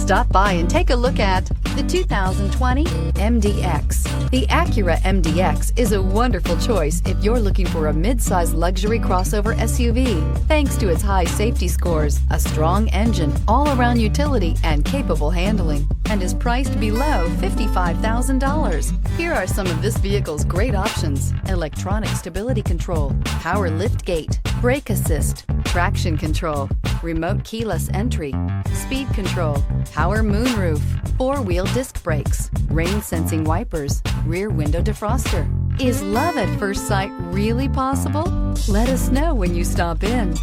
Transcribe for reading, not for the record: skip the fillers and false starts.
Stop by and take a look at the 2020 MDX. The Acura MDX is a wonderful choice if you're looking for a mid-size luxury crossover SUV. Thanks to its high safety scores, a strong engine, all-around utility, and capable handling, and is priced below $55,000. Here are some of this vehicle's great options: electronic stability control, power lift gate, brake assist, traction control, remote keyless entry, speed control, power moonroof, four-wheel disc brakes, rain sensing wipers, rear window defroster. Is love at first sight really possible? Let us know when you stop in.